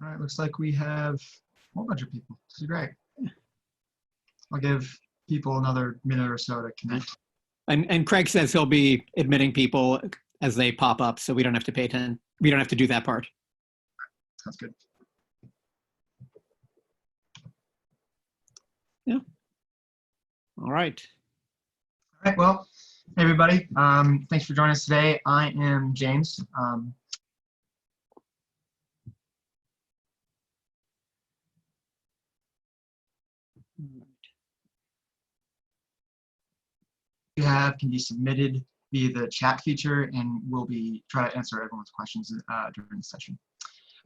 All right, looks like we have a whole bunch of people. This is great. I'll give people another minute or so to connect. And Craig says he'll be admitting people as they pop up, so we don't have to pay attention. We don't have to do that part. Sounds good. Yeah. All right. All right, well, hey everybody. Thanks for joining us today. I am James. You have can be submitted via the chat feature, and we'll be try to answer everyone's questions during the session.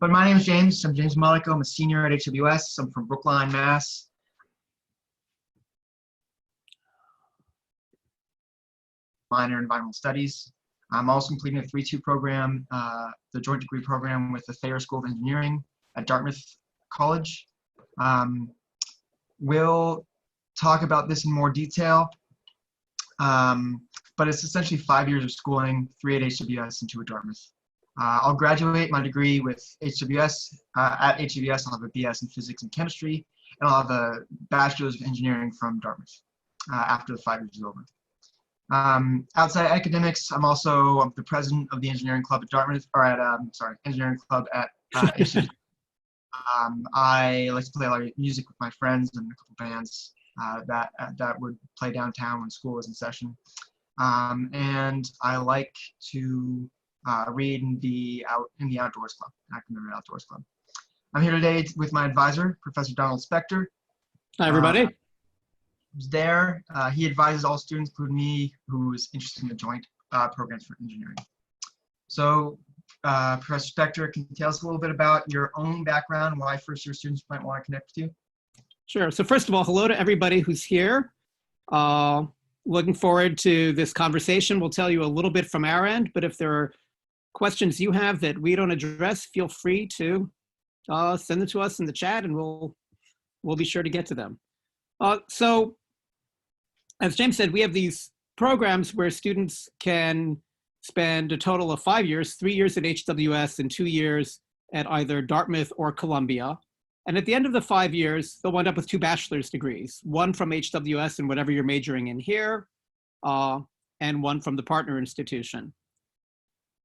But my name is James. I'm James Mullico. I'm a senior at HWS. I'm from Brookline, Mass. Minor in environmental studies. I'm also completing a 3-2 program, the joint degree program with the Thayer School of Engineering at Dartmouth College. We'll talk about this in more detail. But it's essentially 5 years of schooling, 3 at HWS and 2 at Dartmouth. I'll graduate my degree with HWS. At HWS, I'll have a BS in physics and chemistry, and I'll have a bachelor's of engineering from Dartmouth after the 5 years is over. Outside academics, I'm also the president of the engineering club at Dartmouth, or at, engineering club at HWS. I like to play a lot of music with my friends and a couple bands that would play downtown when school was in session. And I like to read in the outdoors club, academic outdoors club. I'm here today with my advisor, Professor Donald Spector. Hi, everybody. Who's there. He advises all students, including me, who's interested in the joint programs for engineering. So, Professor Spector, can you tell us a little bit about your own background, why first-year students might want to connect with you? Sure. So first of all, hello to everybody who's here. Looking forward to this conversation. We'll tell you a little bit from our end, but if there are questions you have that we don't address, feel free to send them to us in the chat, and we'll be sure to get to them. So, as James said, we have these programs where students can spend a total of 5 years, 3 years at HWS and 2 years at either Dartmouth or Columbia. And at the end of the 5 years, they'll wind up with 2 bachelor's degrees, one from HWS and whatever you're majoring in here, and one from the partner institution.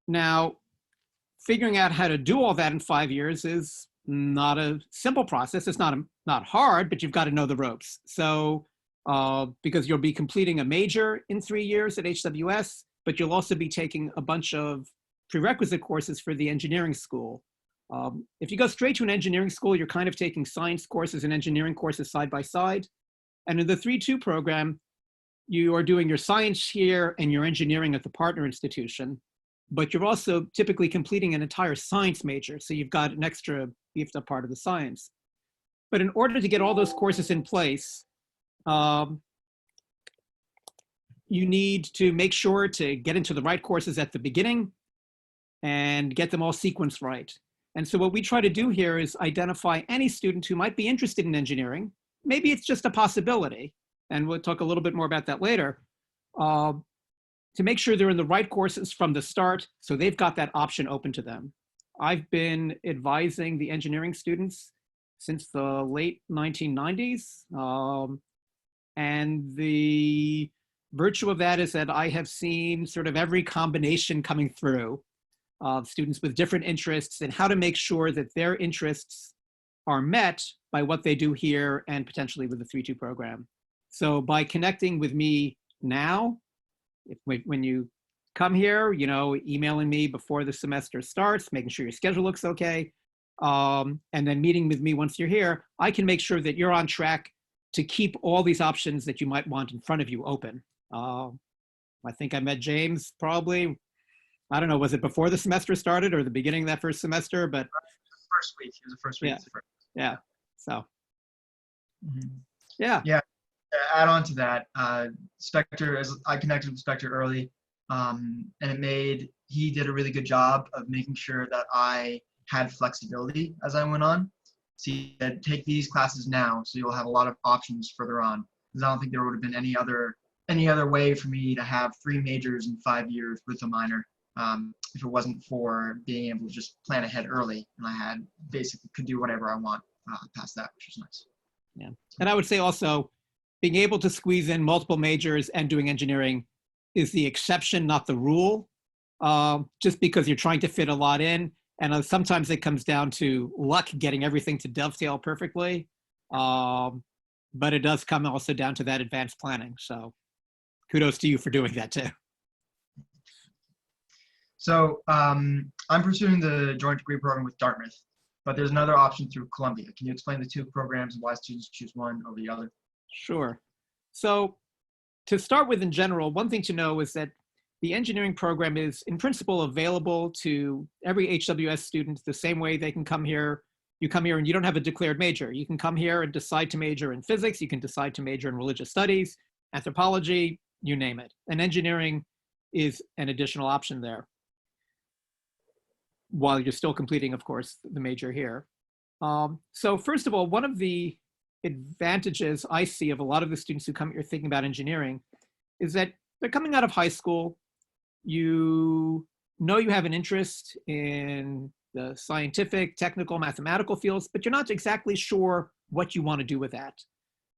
Now, figuring out how to do all that in 5 years is not a simple process. It's not hard, but you've got to know the ropes. So, because you'll be completing a major in 3 years at HWS, but you'll also be taking a bunch of prerequisite courses for the engineering school. If you go straight to an engineering school, you're kind of taking science courses and engineering courses side by side. And in the 3-2 program, you are doing your science here and your engineering at the partner institution, but you're also typically completing an entire science major. So you've got an extra beefed up part of the science. But in order to get all those courses in place, you need to make sure to get into the right courses at the beginning and get them all sequenced right. And so what we try to do here is identify any student who might be interested in engineering. Maybe it's just a possibility, and we'll talk a little bit more about that later, to make sure they're in the right courses from the start so they've got that option open to them. I've been advising the engineering students since the late 1990s. And the virtue of that is that I have seen sort of every combination coming through of students with different interests and how to make sure that their interests are met by what they do here and potentially with the 3-2 program. So by connecting with me now, when you come here, emailing me before the semester starts, making sure your schedule looks okay, and then meeting with me once you're here, I can make sure that you're on track to keep all these options that you might want in front of you open. I think I met James probably, I don't know, was it before the semester started or the beginning of that first semester? But first week, it was the first week. Yeah. So, mm-hmm. Yeah. Yeah. Add on to that, Spector, as I connected with Spector early, and he did a really good job of making sure that I had flexibility as I went on. So he said, take these classes now, so you'll have a lot of options further on. Because I don't think there would have been any other way for me to have 3 majors in 5 years with a minor. if it wasn't for being able to just plan ahead early, and I had basically could do whatever I want past that, which was nice. Yeah, and I would say also being able to squeeze in multiple majors and doing engineering is the exception, not the rule. Just because you're trying to fit a lot in, and sometimes it comes down to luck getting everything to dovetail perfectly. But it does come also down to that advanced planning. So kudos to you for doing that too. So I'm pursuing the joint degree program with Dartmouth, but there's another option through Columbia. Can you explain the two programs and why students choose one over the other? Sure. So to start with in general, one thing to know is that the engineering program is in principle available to every HWS student the same way they can come here. You come here and you don't have a declared major. You can come here and decide to major in physics. You can decide to major in religious studies, anthropology, you name it. And engineering is an additional option there, while you're still completing, of course, the major here. So first of all, one of the advantages I see of a lot of the students who come here thinking about engineering is that they're coming out of high school. You know you have an interest in the scientific, technical, mathematical fields, but you're not exactly sure what you want to do with that.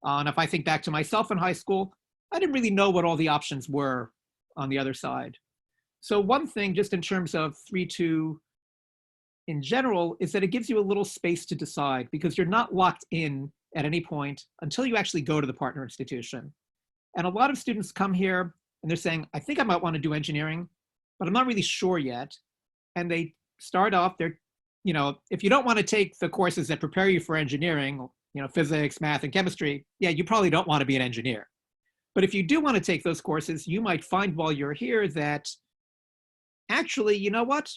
And if I think back to myself in high school, I didn't really know what all the options were on the other side. So one thing, just in terms of 3-2 in general, is that it gives you a little space to decide, because you're not locked in at any point until you actually go to the partner institution. And a lot of students come here and they're saying, I think I might want to do engineering, but I'm not really sure yet. And they start off, if you don't want to take the courses that prepare you for engineering, physics, math, and chemistry, yeah, you probably don't want to be an engineer. But if you do want to take those courses, you might find while you're here that actually, you know what?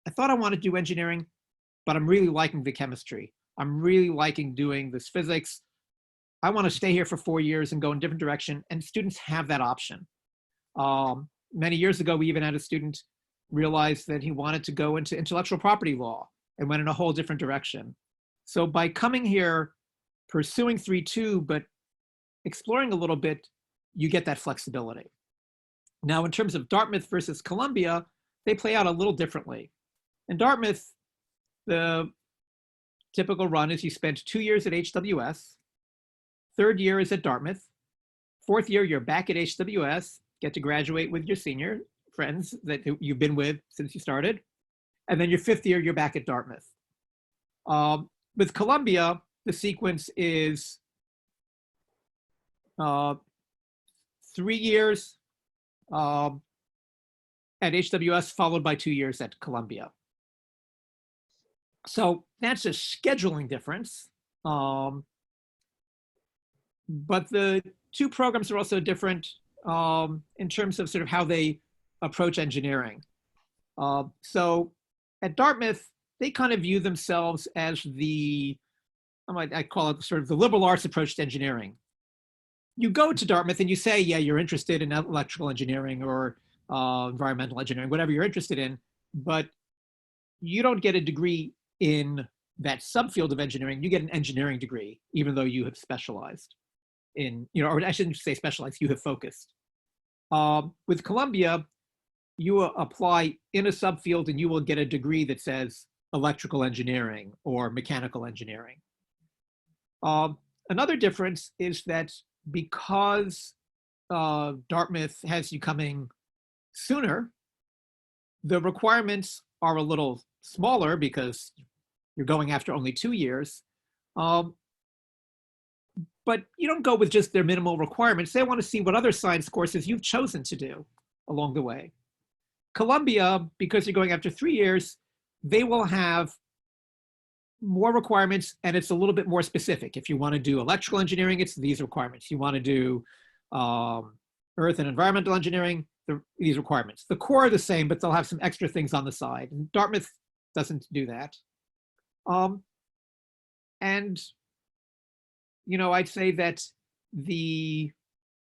I thought I wanted to do engineering, but I'm really liking the chemistry. I'm really liking doing this physics. I want to stay here for 4 years and go in a different direction. And students have that option. Many years ago, we even had a student realize that he wanted to go into intellectual property law and went in a whole different direction. So by coming here, pursuing 3-2, but exploring a little bit, you get that flexibility. Now, in terms of Dartmouth versus Columbia, they play out a little differently. In Dartmouth, the typical run is you spend 2 years at HWS, third year is at Dartmouth, fourth year you're back at HWS, get to graduate with your senior friends that you've been with since you started, and then your fifth year you're back at Dartmouth. With Columbia, the sequence is 3 years at HWS followed by 2 years at Columbia. So that's a scheduling difference. But the two programs are also different in terms of sort of how they approach engineering. So at Dartmouth, they kind of view themselves as I call it sort of the liberal arts approach to engineering. You go to Dartmouth and you say, yeah, you're interested in electrical engineering or environmental engineering, whatever you're interested in, but you don't get a degree in that subfield of engineering. You get an engineering degree, even though you have specialized in, or I shouldn't say specialized, you have focused. With Columbia, you apply in a subfield and you will get a degree that says electrical engineering or mechanical engineering. Another difference is that because Dartmouth has you coming sooner, the requirements are a little smaller because you're going after only 2 years. But you don't go with just their minimal requirements. They want to see what other science courses you've chosen to do along the way. Columbia, because you're going after 3 years, they will have more requirements and it's a little bit more specific. If you want to do electrical engineering, it's these requirements. You want to do earth and environmental engineering, these requirements. The core are the same, but they'll have some extra things on the side. And Dartmouth doesn't do that. I'd say that the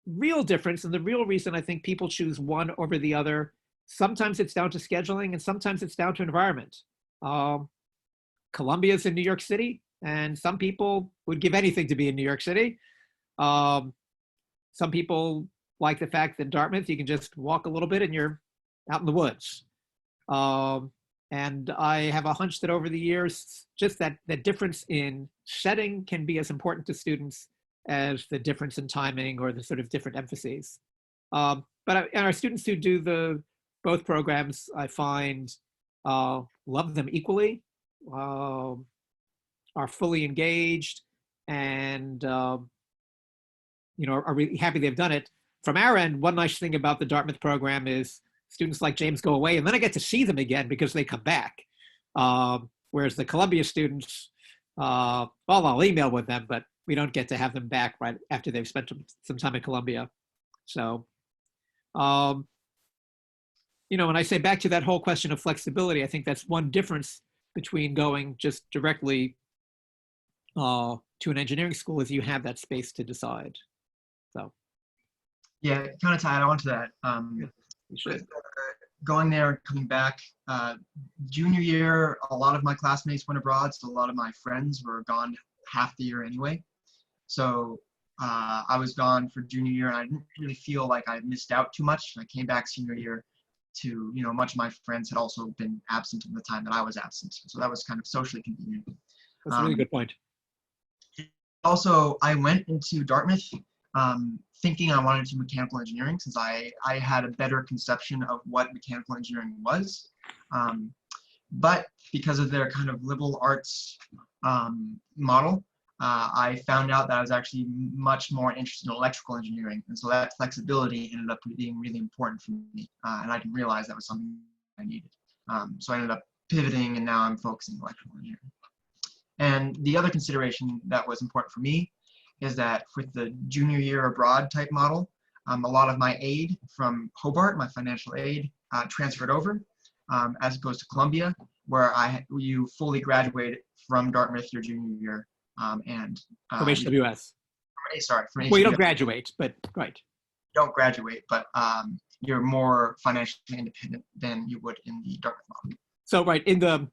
real difference and the real reason I think people choose one over the other, sometimes it's down to scheduling and sometimes it's down to environment. Columbia's in New York City, and some people would give anything to be in New York City. Some people like the fact that Dartmouth, you can just walk a little bit and you're out in the woods. And I have a hunch that over the years, just that difference in setting can be as important to students as the difference in timing or the sort of different emphases. And our students who do both programs, I find, love them equally, are fully engaged, and are really happy they've done it. From our end, one nice thing about the Dartmouth program is students like James go away, and then I get to see them again because they come back. Whereas the Columbia students, I'll email with them, but we don't get to have them back right after they've spent some time at Columbia. So, when I say back to that whole question of flexibility, I think that's one difference between going just directly to an engineering school is you have that space to decide. So. Yeah, kind of to add on to that. You should. Going there and coming back, junior year, a lot of my classmates went abroad, so a lot of my friends were gone half the year anyway. So I was gone for junior year, and I didn't really feel like I missed out too much. I came back senior year to, much of my friends had also been absent in the time that I was absent. So that was kind of socially convenient. That's a really good point. Also, I went into Dartmouth thinking I wanted to do mechanical engineering, since I had a better conception of what mechanical engineering was. But because of their kind of liberal arts model, I found out that I was actually much more interested in electrical engineering. And so that flexibility ended up being really important for me. And I didn't realize that was something I needed. So I ended up pivoting, and now I'm focusing on electrical engineering. And the other consideration that was important for me is that with the junior year abroad type model, a lot of my aid from Hobart, my financial aid, transferred over, as opposed to Columbia, where you fully graduate from Dartmouth your junior year. From HWS. Sorry, from HWS. Well, you don't graduate, but right. You don't graduate, but you're more financially independent than you would in the Dartmouth model. So, right, in the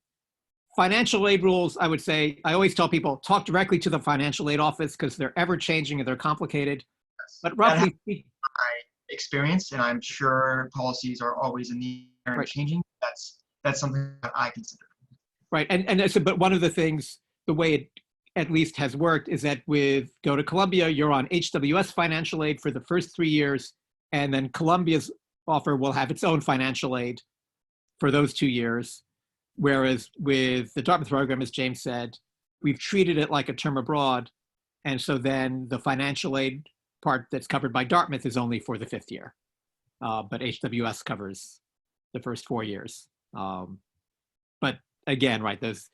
financial aid rules, I would say, I always tell people, talk directly to the financial aid office because they're ever changing and they're complicated. Yes. But roughly speaking, my experience, and I'm sure policies are always in the air and changing. That's something that I consider. Right, and so, but one of the things, the way it at least has worked is that go to Columbia, you're on HWS financial aid for the first 3 years, and then Columbia's offer will have its own financial aid for those 2 years. Whereas with the Dartmouth program, as James said, we've treated it like a term abroad. And so then the financial aid part that's covered by Dartmouth is only for the 5th year. But HWS covers the first 4 years. But again, right, those,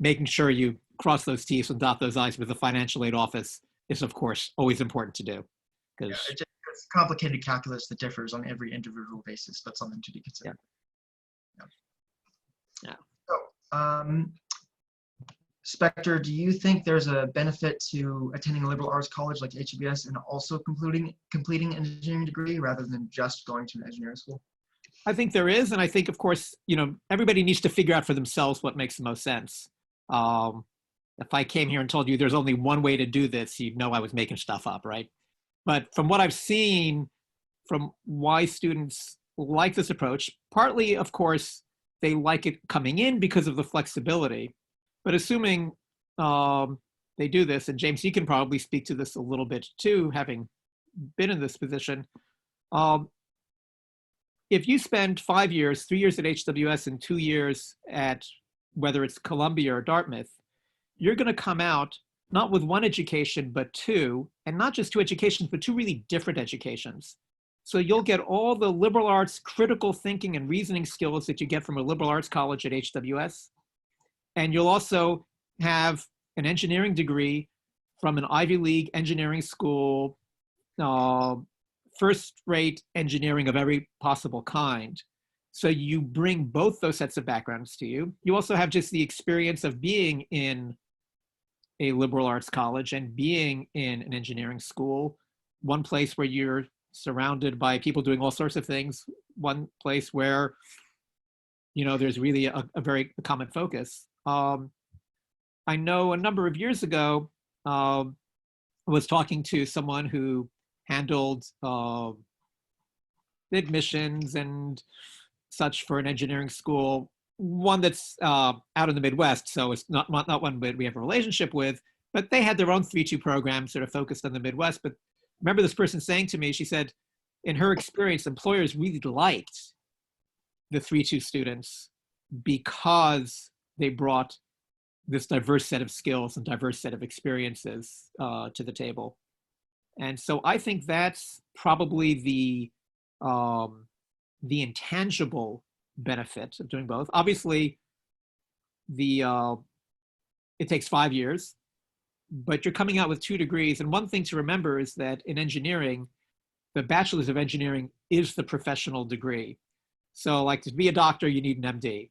making sure you cross those T's and dot those I's with the financial aid office is, of course, always important to do. It's complicated calculus that differs on every individual basis, but something to be considered. Yeah. So, Spectre, do you think there's a benefit to attending a liberal arts college like HBS and also completing an engineering degree rather than just going to an engineering school? I think there is, and I think, of course, everybody needs to figure out for themselves what makes the most sense. If I came here and told you there's only one way to do this, you'd know I was making stuff up, right? But from what I've seen, from why students like this approach, partly, of course, they like it coming in because of the flexibility. But assuming they do this, and James, you can probably speak to this a little bit too, having been in this position. If you spend 5 years, 3 years at HWS and 2 years at whether it's Columbia or Dartmouth, you're going to come out not with one education, but two, and not just two educations, but two really different educations. So you'll get all the liberal arts critical thinking and reasoning skills that you get from a liberal arts college at HWS. And you'll also have an engineering degree from an Ivy League engineering school, first-rate engineering of every possible kind. So you bring both those sets of backgrounds to you. You also have just the experience of being in a liberal arts college and being in an engineering school, one place where you're surrounded by people doing all sorts of things, one place where, there's really a very common focus. I know a number of years ago, I was talking to someone who handled admissions and such for an engineering school, one that's out in the Midwest, so it's not one that we have a relationship with, but they had their own 3-2 program sort of focused on the Midwest. But remember this person saying to me, she said, in her experience, employers really liked the 3-2 students because they brought this diverse set of skills and diverse set of experiences to the table. And so I think that's probably the intangible benefit of doing both. Obviously, it takes 5 years, but you're coming out with 2 degrees. And one thing to remember is that in engineering, the bachelor's of engineering is the professional degree. So like to be a doctor, you need an MD.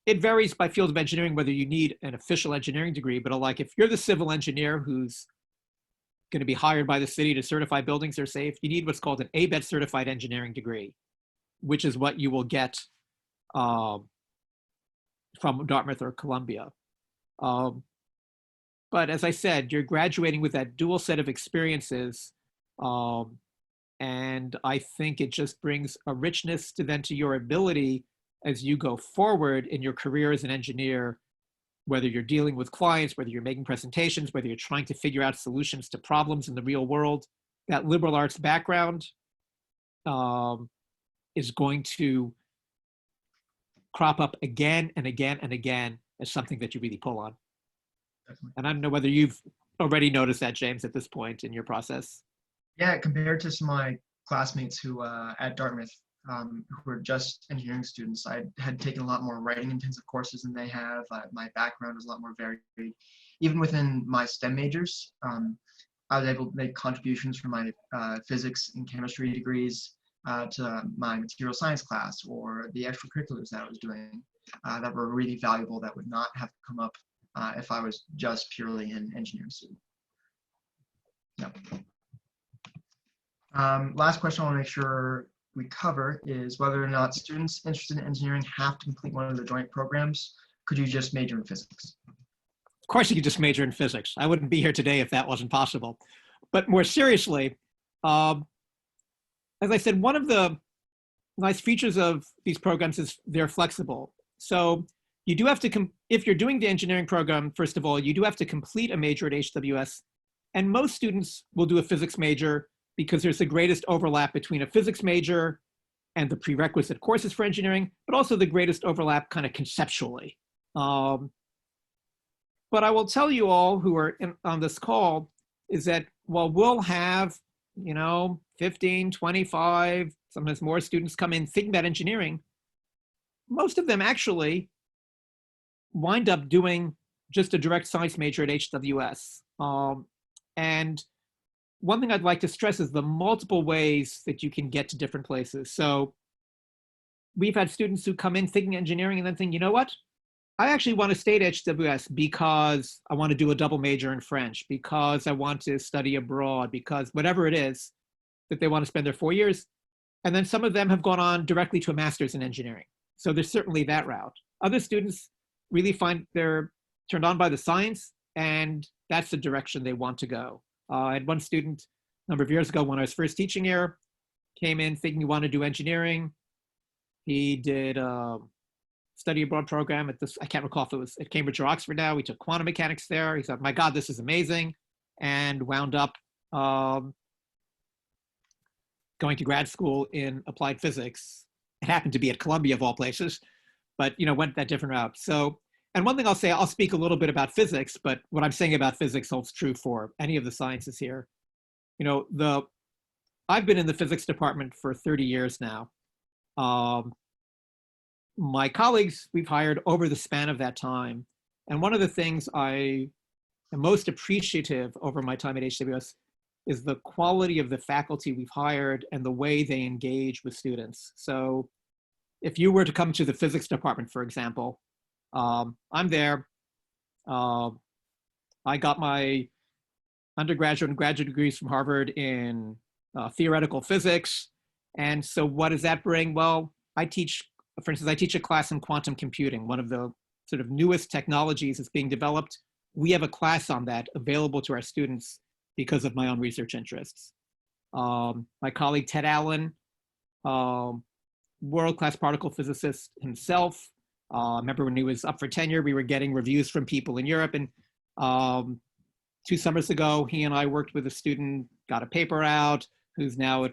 It varies by field of engineering whether you need an official engineering degree, but like if you're the civil engineer who's going to be hired by the city to certify buildings are safe, you need what's called an ABET certified engineering degree, which is what you will get from Dartmouth or Columbia. But as I said, you're graduating with that dual set of experiences. And I think it just brings a richness to your ability as you go forward in your career as an engineer, whether you're dealing with clients, whether you're making presentations, whether you're trying to figure out solutions to problems in the real world. That liberal arts background is going to crop up again and again and again as something that you really pull on. Definitely. And I don't know whether you've already noticed that, James, at this point in your process. Yeah, compared to some of my classmates who at Dartmouth, who were just engineering students, I had taken a lot more writing intensive courses than they have. My background was a lot more varied. Even within my STEM majors, I was able to make contributions from my physics and chemistry degrees to my material science class or the extracurriculars that I was doing that were really valuable that would not have come up if I was just purely an engineering student. Yep. Last question I want to make sure we cover is whether or not students interested in engineering have to complete one of the joint programs. Could you just major in physics? Of course you could just major in physics. I wouldn't be here today if that wasn't possible. But more seriously, as I said, one of the nice features of these programs is they're flexible. So you do have to, if you're doing the engineering program, first of all, you do have to complete a major at HWS. And most students will do a physics major because there's the greatest overlap between a physics major and the prerequisite courses for engineering, but also the greatest overlap kind of conceptually. But I will tell you all who are on this call is that while we'll have, 15, 25, sometimes more students come in thinking about engineering, most of them actually wind up doing just a direct science major at HWS. And one thing I'd like to stress is the multiple ways that you can get to different places. So we've had students who come in thinking engineering and then think, you know what? I actually want to stay at HWS because I want to do a double major in French, because I want to study abroad, because whatever it is that they want to spend their 4 years. And then some of them have gone on directly to a master's in engineering. So there's certainly that route. Other students really find they're turned on by the science, and that's the direction they want to go. I had one student a number of years ago when I was first teaching here, came in thinking he wanted to do engineering. He did a study abroad program at this, I can't recall if it was at Cambridge or Oxford now. We took quantum mechanics there. He thought, my God, this is amazing. And wound up going to grad school in applied physics. It happened to be at Columbia of all places, but went that different route. So, and one thing I'll say, I'll speak a little bit about physics, but what I'm saying about physics holds true for any of the sciences here. I've been in the physics department for 30 years now. My colleagues we've hired over the span of that time. And one of the things I am most appreciative over my time at HWS is the quality of the faculty we've hired and the way they engage with students. So if you were to come to the physics department, for example, I'm there. I got my undergraduate and graduate degrees from Harvard in theoretical physics. And so what does that bring? Well, I teach a class in quantum computing, one of the sort of newest technologies that's being developed. We have a class on that available to our students because of my own research interests. My colleague Ted Allen world-class particle physicist himself. Remember when he was up for tenure, we were getting reviews from people in Europe. And 2 summers ago, he and I worked with a student, got a paper out, who's now at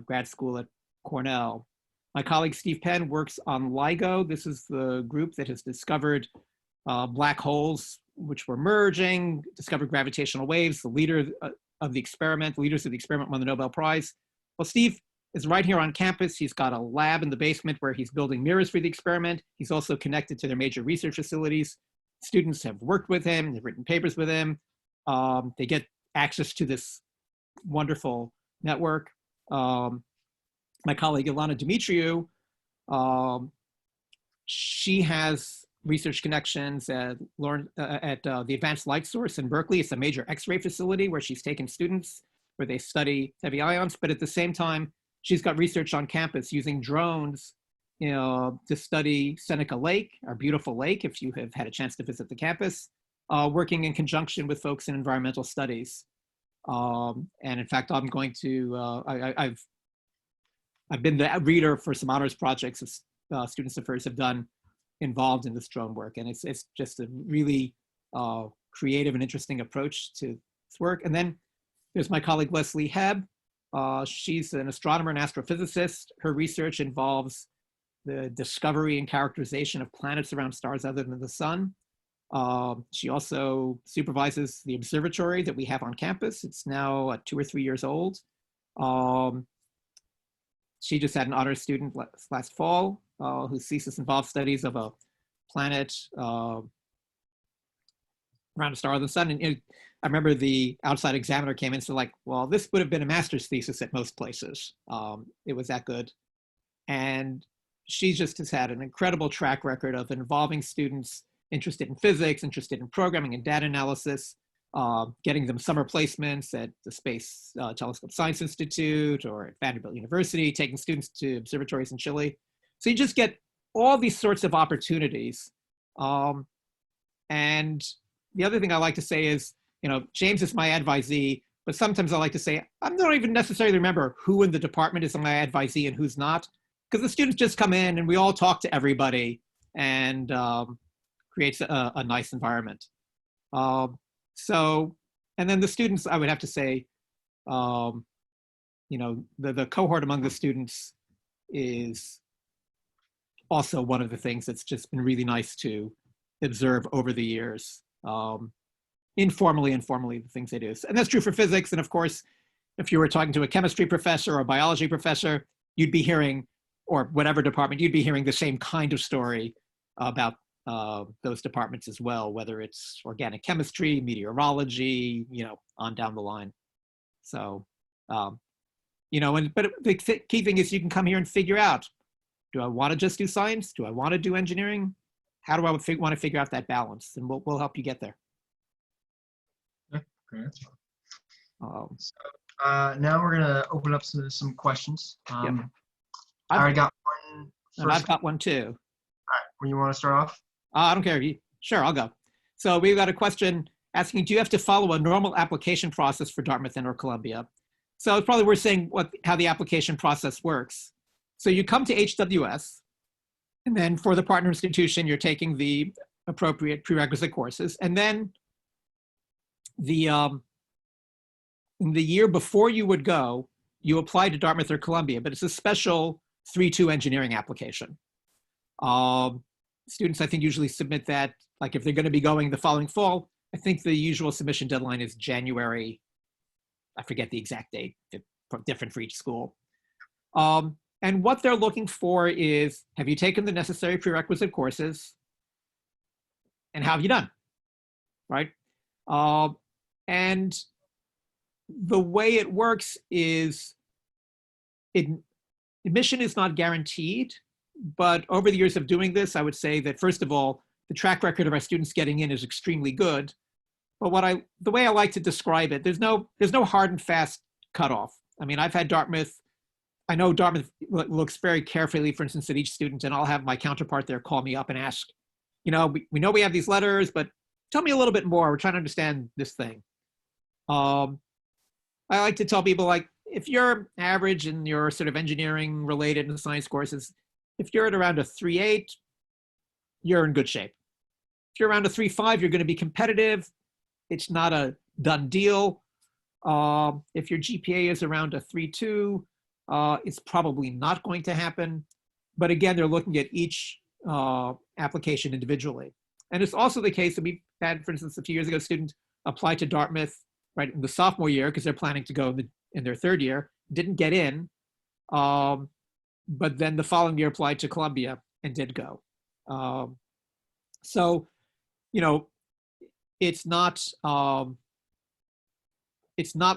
grad school at Cornell. My colleague Steve Penn works on LIGO. This is the group that has discovered black holes, which were merging, discovered gravitational waves. The leaders of the experiment won the Nobel Prize. Well, Steve is right here on campus. He's got a lab in the basement where he's building mirrors for the experiment. He's also connected to their major research facilities. Students have worked with him, they've written papers with him. They get access to this wonderful network. My colleague Ilana Dimitriou, she has research connections at the Advanced Light Source in Berkeley. It's a major X-ray facility where she's taken students where they study heavy ions, but at the same time, she's got research on campus using drones, to study Seneca Lake, our beautiful lake, if you have had a chance to visit the campus, working in conjunction with folks in environmental studies. And in fact, I'm going to, I've been the reader for some honors projects of Students Affairs have done involved in this drone work. And it's just a really creative and interesting approach to this work. And then there's my colleague, Leslie Hebb. She's an astronomer and astrophysicist. Her research involves the discovery and characterization of planets around stars other than the sun. She also supervises the observatory that we have on campus. It's now 2 or 3 years old. She just had an honors student last fall whose thesis involved studies of a planet around a star other than the sun. And I remember the outside examiner came in and said, like, well, this would have been a master's thesis at most places. It was that good. And she just has had an incredible track record of involving students interested in physics, interested in programming and data analysis, getting them summer placements at the Space Telescope Science Institute or at Vanderbilt University, taking students to observatories in Chile. So you just get all these sorts of opportunities. And the other thing I like to say is, James is my advisee, but sometimes I like to say, I don't even necessarily remember who in the department is my advisee and who's not, because the students just come in and we all talk to everybody and creates a nice environment. So, and then the students, I would have to say, the cohort among the students is also one of the things that's just been really nice to observe over the years. Informally, the things they do. And that's true for physics. And of course, if you were talking to a chemistry professor or a biology professor, you'd be hearing, or whatever department, you'd be hearing the same kind of story about those departments as well, whether it's organic chemistry, meteorology, on down the line. So, but the key thing is you can come here and figure out, do I want to just do science? Do I want to do engineering? How do I want to figure out that balance? And we'll help you get there. Okay. Now we're gonna open up some questions. Yep. I already got one. And I've got one too. All right, when you want to start off? I don't care. Sure, I'll go. So we've got a question asking, do you have to follow a normal application process for Dartmouth and or Columbia? So it's probably worth saying how the application process works. So you come to HWS, and then for the partner institution, you're taking the appropriate prerequisite courses. And then in the year before you would go, you apply to Dartmouth or Columbia, but it's a special 3-2 engineering application. Students, I think, usually submit that, like if they're going to be going the following fall, I think the usual submission deadline is January. I forget the exact date, different for each school. And what they're looking for is, have you taken the necessary prerequisite courses? And how have you done, right? And the way it works is, admission is not guaranteed, but over the years of doing this, I would say that first of all, the track record of our students getting in is extremely good. But the way I like to describe it, there's no hard and fast cutoff. I mean, I've had Dartmouth. I know Dartmouth looks very carefully, for instance, at each student, and I'll have my counterpart there call me up and ask, we know we have these letters, but tell me a little bit more. We're trying to understand this thing. I like to tell people, like, if you're average in your sort of engineering related and science courses, if you're at around a 3.8, you're in good shape. If you're around a 3.5, you're going to be competitive. It's not a done deal. If your GPA is around a 3.2, it's probably not going to happen. But again, they're looking at each application individually. And it's also the case that we had, for instance, a few years ago, a student apply to Dartmouth right in the sophomore year because they're planning to go in their third year, didn't get in, but then the following year applied to Columbia and did go. So, you know, it's not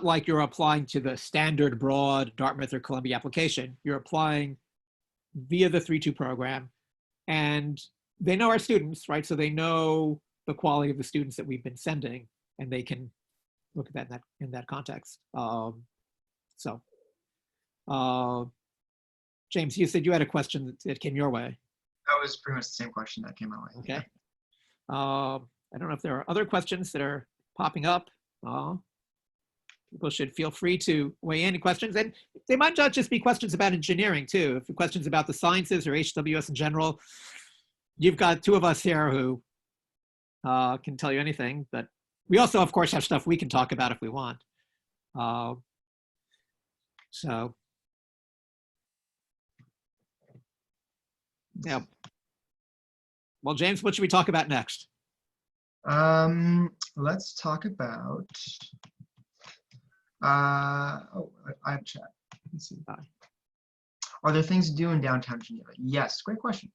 like you're applying to the standard broad Dartmouth or Columbia application. You're applying via the 3.2 program, and they know our students, right? So they know the quality of the students that we've been sending, and they can look at that in that context. James, you said you had a question that came your way. That was pretty much the same question that came my way. Okay. I don't know if there are other questions that are popping up. People should feel free to weigh in questions, and they might not just be questions about engineering too. If the questions about the sciences or HWS in general, you've got two of us here who can tell you anything, but we also, of course, have stuff we can talk about if we want. So, yeah. Well, James, what should we talk about next? Let's talk about, I have chat. Let's see. Are there things to do in downtown Geneva? Yes, great question.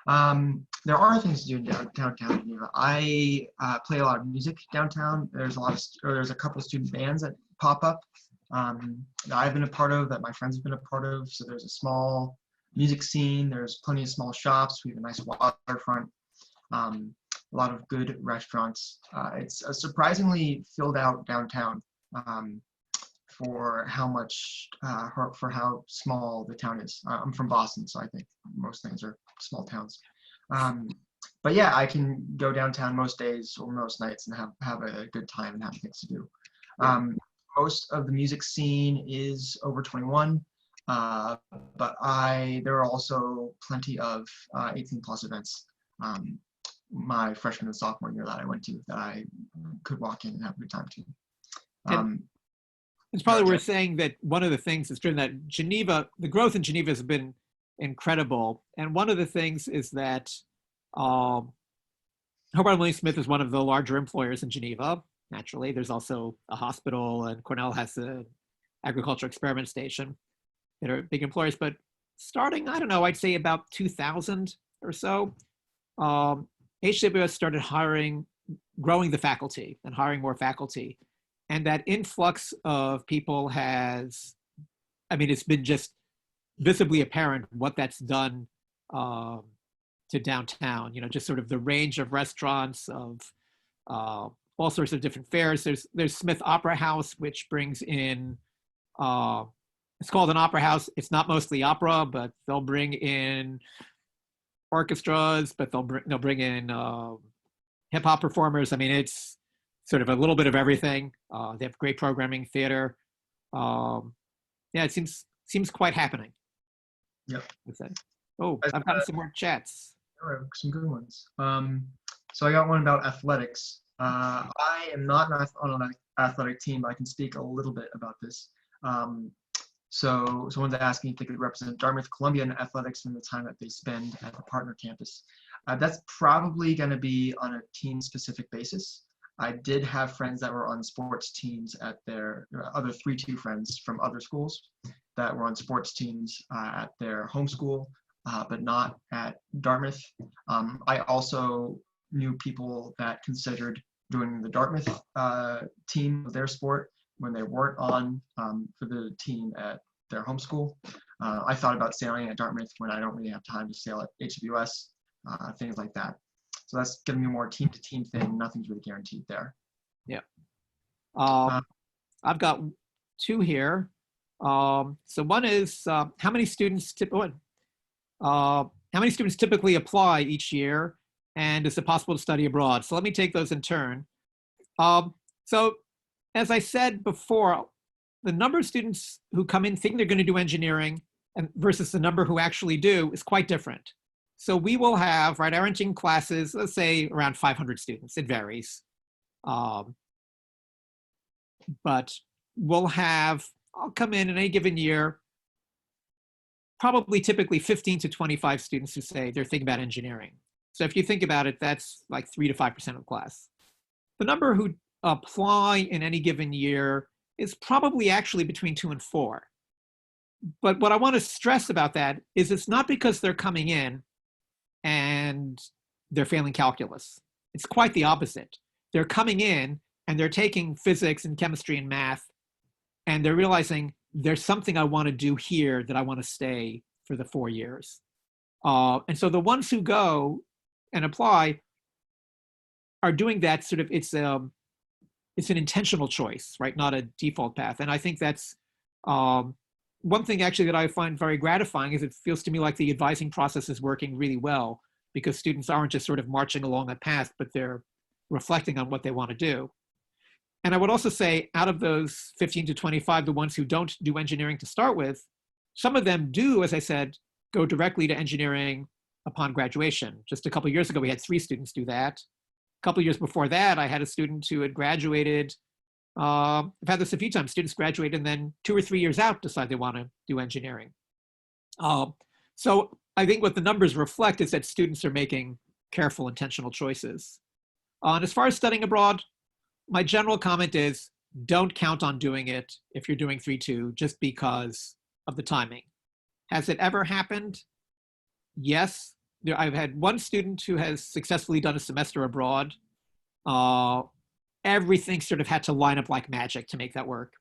There are things to do in downtown Geneva. I play a lot of music downtown. There's a couple of student bands that pop up that I've been a part of, that my friends have been a part of. So there's a small music scene. There's plenty of small shops. We have a nice waterfront. A lot of good restaurants. It's a surprisingly filled out downtown for how much, for how small the town is. I'm from Boston, so I think most things are small towns. But yeah, I can go downtown most days or most nights and have a good time and have things to do. Most of the music scene is over 21, but there are also plenty of 18 plus events. My freshman and sophomore year that I went to that I could walk in and have a good time too. It's probably worth saying that one of the things that's driven that Geneva, the growth in Geneva has been incredible. And one of the things is that Hobart William Smith is one of the larger employers in Geneva. Naturally, there's also a hospital, and Cornell has an agricultural experiment station that are big employers. But starting, I don't know, I'd say about 2000 or so, HWS started growing the faculty and hiring more faculty. And that influx of people it's been just visibly apparent what that's done to downtown, just sort of the range of restaurants, of all sorts of different fairs. There's Smith Opera House, which brings in, it's called an opera house. It's not mostly opera, but they'll bring in orchestras, but they'll bring in hip hop performers. I mean, it's sort of a little bit of everything. They have great programming, theater. Yeah, it seems quite happening. Yep. Oh, I've gotten some more chats. Some good ones. So I got one about athletics. I am not on an athletic team, but I can speak a little bit about this. So someone's asking if they could represent Dartmouth, Columbia in athletics from the time that they spend at the partner campus. That's probably going to be on a team-specific basis. I did have friends that were on sports teams at their other 3-2 friends from other schools that were on sports teams at their home school, but not at Dartmouth. I also knew people that considered joining the Dartmouth team of their sport when they weren't on for the team at their home school. I thought about sailing at Dartmouth when I don't really have time to sail at HWS, things like that. So that's giving me more team-to-team thing. Nothing's really guaranteed there. Yeah. I've got two here. So one is how many students typically apply each year, and is it possible to study abroad? So let me take those in turn. So as I said before, the number of students who come in thinking they're going to do engineering and versus the number who actually do is quite different. So we will have, right, our engineering classes, let's say around 500 students. It varies. But we'll have, I'll come in any given year, probably typically 15 to 25 students who say they're thinking about engineering. So if you think about it, that's like 3 to 5% of the class. The number who apply in any given year is probably actually between 2 and 4. But what I want to stress about that is it's not because they're coming in and they're failing calculus. It's quite the opposite. They're coming in and they're taking physics and chemistry and math, and they're realizing there's something I want to do here that I want to stay for the 4 years. And so the ones who go and apply are doing that sort of, it's an intentional choice, right? Not a default path. And I think that's one thing actually that I find very gratifying is it feels to me like the advising process is working really well because students aren't just sort of marching along a path, but they're reflecting on what they want to do. And I would also say out of those 15 to 25, the ones who don't do engineering to start with, some of them do, as I said, go directly to engineering upon graduation. Just a couple of years ago, we had 3 students do that. A couple of years before that, I had a student who had graduated. I've had this a few times. Students graduate and then 2 or 3 years out decide they want to do engineering. So I think what the numbers reflect is that students are making careful, intentional choices. And as far as studying abroad, my general comment is don't count on doing it if you're doing 3-2 just because of the timing. Has it ever happened? Yes. I've had one student who has successfully done a semester abroad. Everything sort of had to line up like magic to make that work.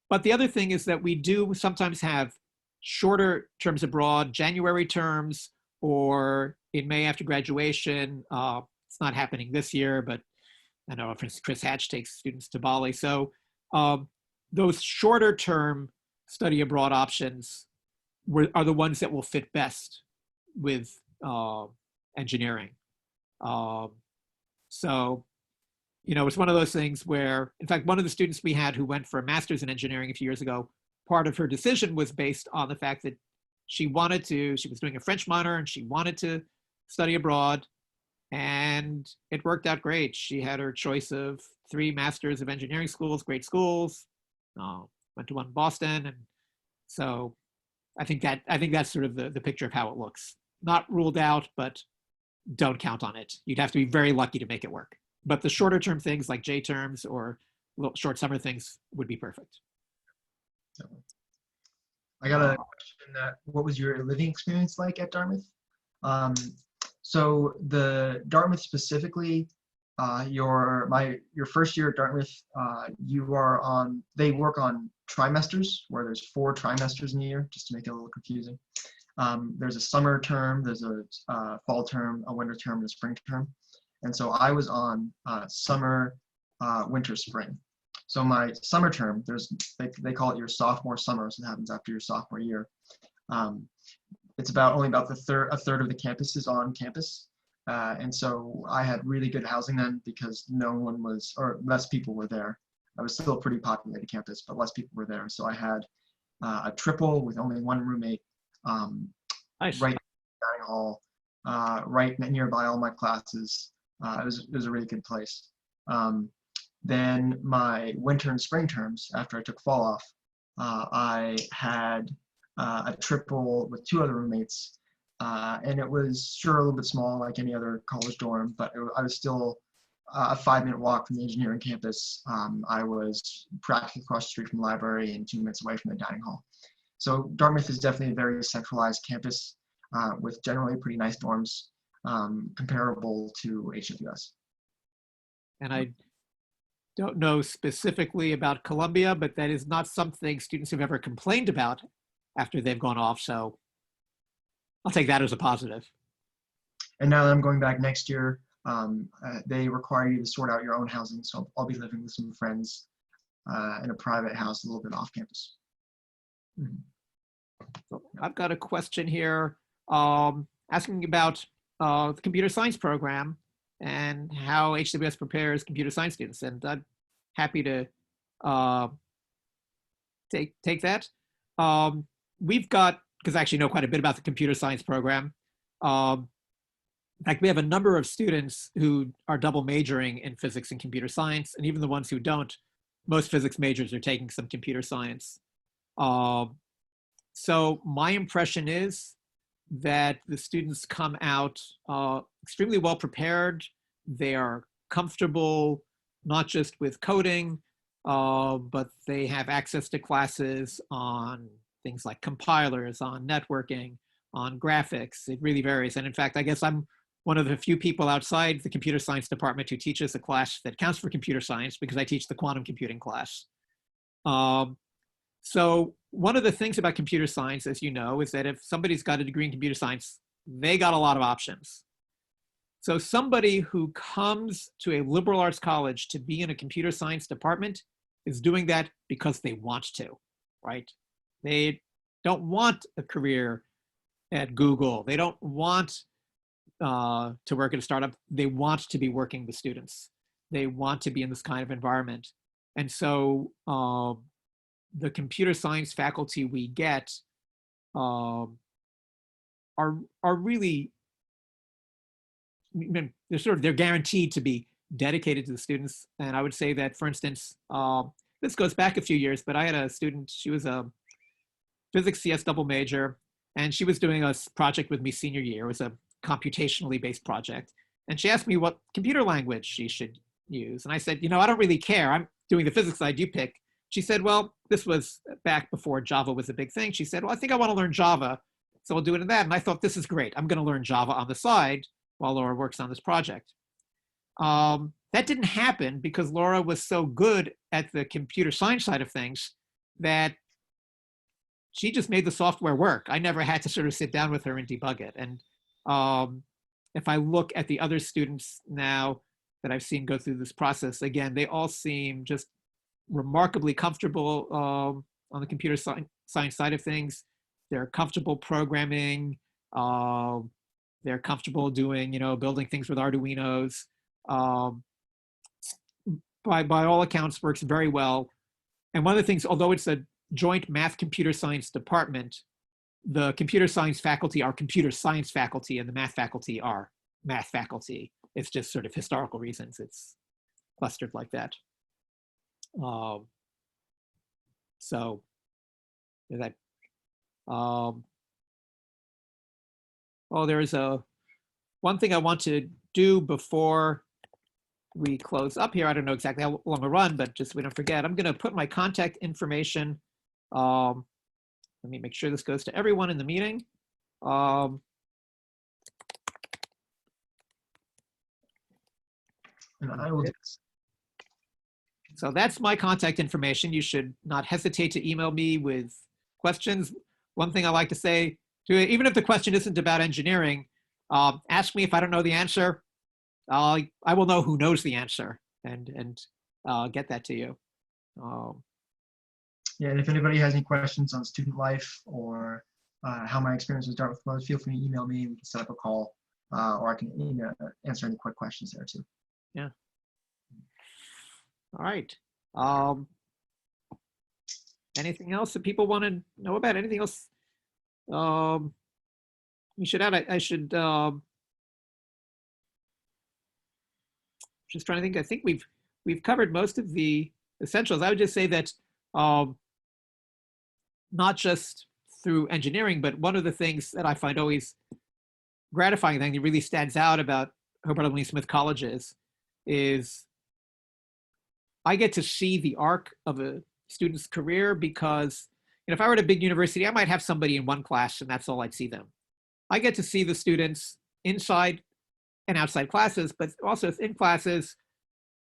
But the other thing is that we do sometimes have shorter terms abroad, January terms, or in May after graduation. It's not happening this year, but I know, for instance, Chris Hatch takes students to Bali. So those shorter term study abroad options are the ones that will fit best with engineering. So, you know, it's one of those things where, in fact, one of the students we had who went for a master's in engineering a few years ago, part of her decision was based on the fact that she was doing a French minor and she wanted to study abroad. And it worked out great. She had her choice of 3 masters of engineering schools, great schools, went to one in Boston. And so I think that's sort of the picture of how it looks. Not ruled out, but don't count on it. You'd have to be very lucky to make it work. But the shorter term things like J terms or little short summer things would be perfect. I got a question that, what was your living experience like at Dartmouth? So the Dartmouth specifically, your first year at Dartmouth, they work on trimesters where there's 4 trimesters in a year, just to make it a little confusing. There's a summer term, there's a fall term, a winter term, and a spring term. And so I was on summer, winter, spring. So my summer term, they call it your sophomore summer, so it happens after your sophomore year. It's only about a third of the campus is on campus. And so I had really good housing then because less people were there. I was still a pretty populated campus, but less people were there. So I had a triple with only 1 roommate, Nice. right in the dining hall, right nearby all my classes. It was a really good place. Then my winter and spring terms, after I took fall off, I had a triple with 2 other roommates, and it was sure a little bit small like any other college dorm, but I was still a 5-minute walk from the engineering campus. I was practically across the street from the library and 2 minutes away from the dining hall. So Dartmouth is definitely a very centralized campus with generally pretty nice dorms, comparable to HWS. And I don't know specifically about Columbia, but that is not something students have ever complained about after they've gone off. So I'll take that as a positive. And now that I'm going back next year, they require you to sort out your own housing. So I'll be living with some friends in a private house a little bit off campus. So I've got a question here asking about the computer science program and how HWS prepares computer science students. And I'm happy to take that. We've got, because I actually know quite a bit about the computer science program. In fact, we have a number of students who are double majoring in physics and computer science, and even the ones who don't, most physics majors are taking some computer science. So my impression is that the students come out extremely well prepared. They are comfortable, not just with coding, but they have access to classes on things like compilers, on networking, on graphics. It really varies. And in fact, I guess I'm one of the few people outside the computer science department who teaches a class that counts for computer science, because I teach the quantum computing class. So one of the things about computer science, as you know, is that if somebody's got a degree in computer science, they got a lot of options. So somebody who comes to a liberal arts college to be in a computer science department is doing that because they want to, right? They don't want a career at Google. They don't want to work at a startup. They want to be working with students. They want to be in this kind of environment. And so the computer science faculty we get are really, they're guaranteed to be dedicated to the students. And I would say that, for instance, this goes back a few years, but I had a student, she was a physics CS double major, and she was doing a project with me senior year. It was a computationally based project. And she asked me what computer language she should use. And I said, I don't really care. I'm doing the physics side, you pick. She said, well, this was back before Java was a big thing. She said, well, I think I want to learn Java, so I'll do it in that. And I thought, this is great. I'm going to learn Java on the side while Laura works on this project. That didn't happen because Laura was so good at the computer science side of things that she just made the software work. I never had to sort of sit down with her and debug it. And if I look at the other students now that I've seen go through this process, again, they all seem just remarkably comfortable on the computer science side of things. They're comfortable programming. They're comfortable doing, building things with Arduinos. By all accounts, works very well. And one of the things, although it's a joint math computer science department, the computer science faculty are computer science faculty and the math faculty are math faculty. It's just sort of historical reasons it's clustered like that. So that, there is one thing I want to do before we close up here. I don't know exactly how long we'll run, but just so we don't forget, I'm going to put my contact information. Let me make sure this goes to everyone in the meeting. And I will. So that's my contact information. You should not hesitate to email me with questions. One thing I like to say, even if the question isn't about engineering, ask me if I don't know the answer. I will know who knows the answer and get that to you. Yeah, and if anybody has any questions on student life or how my experience with Dartmouth was, feel free to email me. We can set up a call, or I can answer any quick questions there too. Yeah. All right. Anything else that people want to know about? Anything else? We should add. I should. Just trying to think. I think we've covered most of the essentials. I would just say that not just through engineering, but one of the things that I find always gratifying thing that really stands out about Hobart Lee Smith colleges is I get to see the arc of a student's career, because if I were at a big university, I might have somebody in one class and that's all I'd see them. I get to see the students inside and outside classes, but also in classes,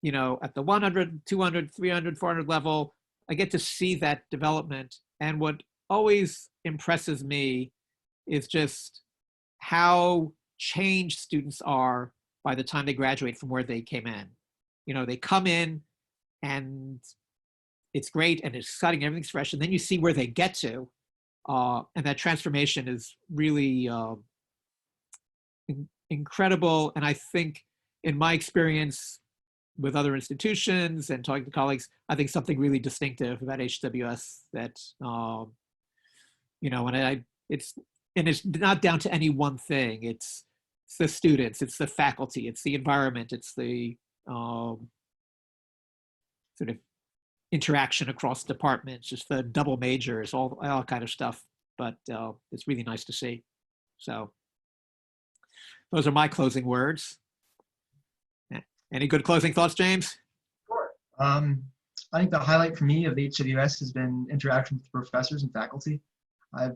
at the 100, 200, 300, 400 level. I get to see that development. And what always impresses me is just how changed students are by the time they graduate from where they came in. They come in and it's great and it's exciting, everything's fresh. And then you see where they get to. And that transformation is really incredible. And I think in my experience, with other institutions and talking to colleagues, I think something really distinctive about HWS that, it's not down to any one thing. It's the students, it's the faculty, it's the environment, it's the sort of interaction across departments, just the double majors, all kind of stuff. But it's really nice to see. So those are my closing words. Any good closing thoughts, James? Sure. I think the highlight for me of HWS has been interaction with professors and faculty. I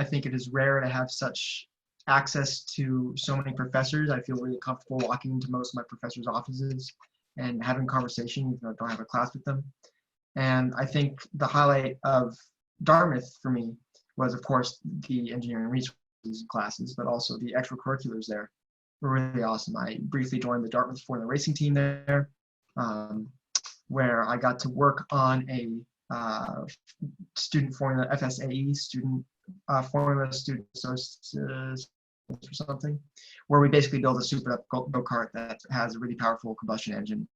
think it is rare to have such access to so many professors. I feel really comfortable walking into most of my professors' offices and having conversation, even though I don't have a class with them. And I think the highlight of Dartmouth for me was, of course, the engineering resources classes, but also the extracurriculars there were really awesome. I briefly joined the Dartmouth Formula Racing team there, where I got to work on a student formula, FSAE, student formula student sources or something, where we basically build a super go-kart that has a really powerful combustion engine.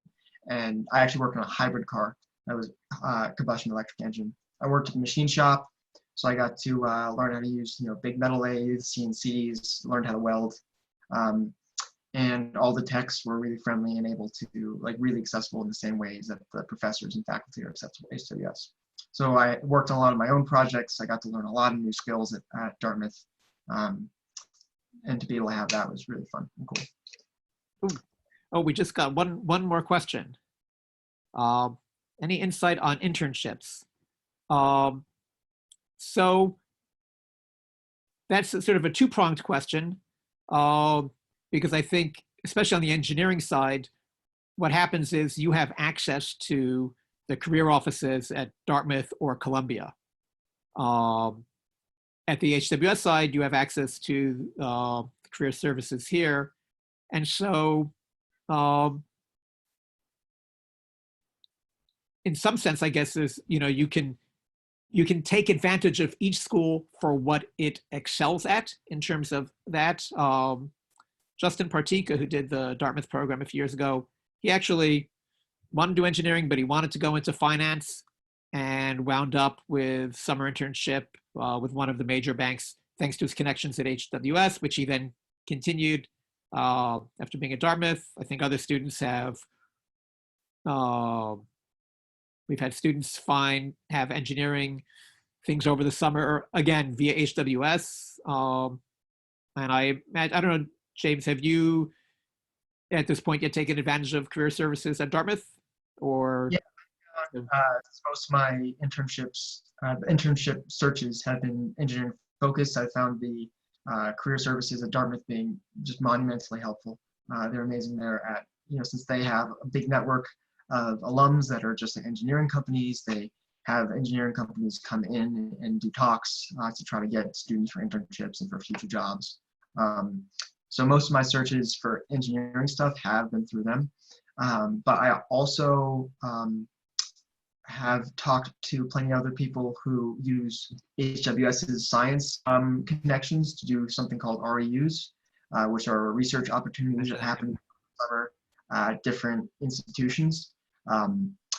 And I actually worked on a hybrid car that was combustion electric engine. I worked at the machine shop, so I got to learn how to use big metal lathes, CNCs, learned how to weld. And all the techs were really friendly and able to, really accessible in the same ways that the professors and faculty are accessible at HWS. So I worked on a lot of my own projects. I got to learn a lot of new skills at Dartmouth. And to be able to have that was really fun and cool. Ooh. Oh, we just got one more question. Any insight on internships? So that's sort of a two-pronged question, because I think, especially on the engineering side, what happens is you have access to the career offices at Dartmouth or Columbia. At the HWS side, you have access to career services here. And so in some sense, I guess, is, you can take advantage of each school for what it excels at in terms of that. Justin Partika, who did the Dartmouth program a few years ago, he actually wanted to do engineering, but he wanted to go into finance and wound up with summer internship with one of the major banks, thanks to his connections at HWS, which he then continued after being at Dartmouth. I think other students have, we've had students have engineering things over the summer, again, via HWS. And I don't know, James, have you at this point yet taken advantage of career services at Dartmouth? Or yeah, most of my internships, internship searches have been engineering focused. I found the career services at Dartmouth being just monumentally helpful. They're amazing there at, since they have a big network of alums that are just engineering companies, they have engineering companies come in and do talks to try to get students for internships and for future jobs. So most of my searches for engineering stuff have been through them. But I also have talked to plenty of other people who use HWS's science connections to do something called REUs, which are research opportunities that happen in the summer at different institutions.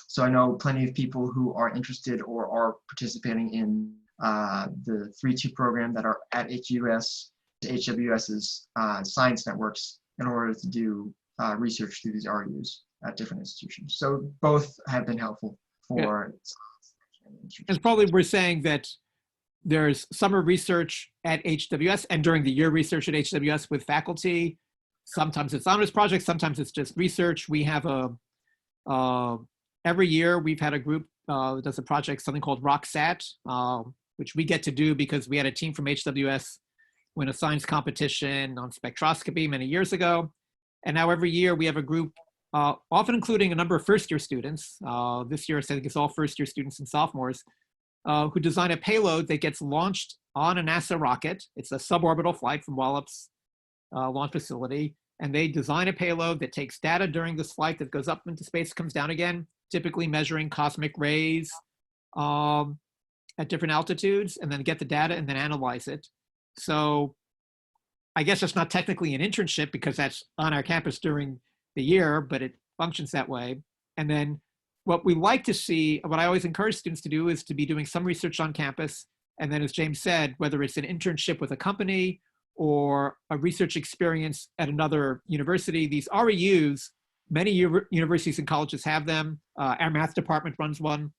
So I know plenty of people who are interested or are participating in the 3-2 program that are at HWS's science networks in order to do research through these RUs at different institutions. So both have been helpful for science. And probably we're saying that there's summer research at HWS and during the year research at HWS with faculty. Sometimes it's honors projects, sometimes it's just research. We have every year we've had a group that does a project, something called RockSat, which we get to do because we had a team from HWS win a science competition on spectroscopy many years ago. And now every year we have a group, often including a number of first-year students. This year I think it's all first-year students and sophomores, who design a payload that gets launched on a NASA rocket. It's a suborbital flight from Wallops launch facility. And they design a payload that takes data during this flight that goes up into space, comes down again, typically measuring cosmic rays at different altitudes, and then get the data and then analyze it. So I guess it's not technically an internship because that's on our campus during the year, but it functions that way. And then what we like to see, what I always encourage students to do is to be doing some research on campus. And then as James said, whether it's an internship with a company or a research experience at another university, these REUs, many universities and colleges have them. Our math department runs one.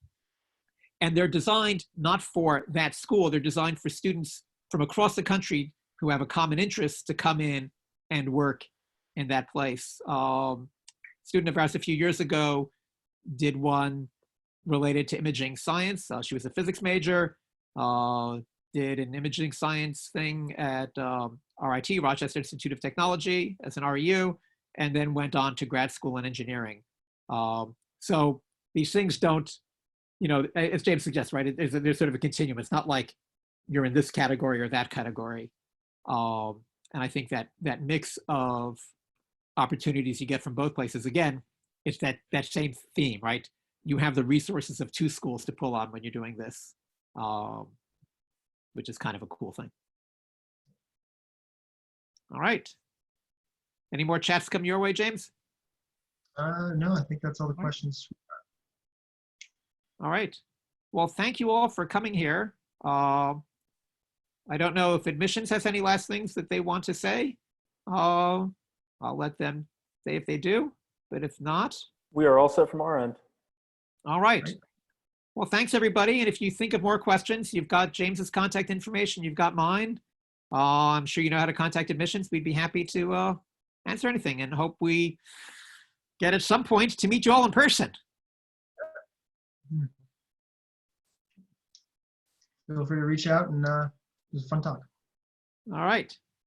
And they're designed not for that school, they're designed for students from across the country who have a common interest to come in and work in that place. Student of ours a few years ago did one related to imaging science. She was a physics major, did an imaging science thing at RIT, Rochester Institute of Technology, as an REU, and then went on to grad school in engineering. So these things don't, you know, as James suggests, right, there's sort of a continuum. It's not like you're in this category or that category. And I think that that mix of opportunities you get from both places, again, it's that same theme, right? You have the resources of two schools to pull on when you're doing this, which is kind of a cool thing. All right. Any more chats come your way, James? No, I think that's all the questions. All right. Well, thank you all for coming here. I don't know if admissions has any last things that they want to say. I'll let them say if they do, but if not. We are all set from our end. All right. Well, thanks everybody. And if you think of more questions, you've got James's contact information, you've got mine. I'm sure you know how to contact admissions. We'd be happy to answer anything and hope we get at some point to meet you all in person. Feel free to reach out, and it was a fun talk. All right.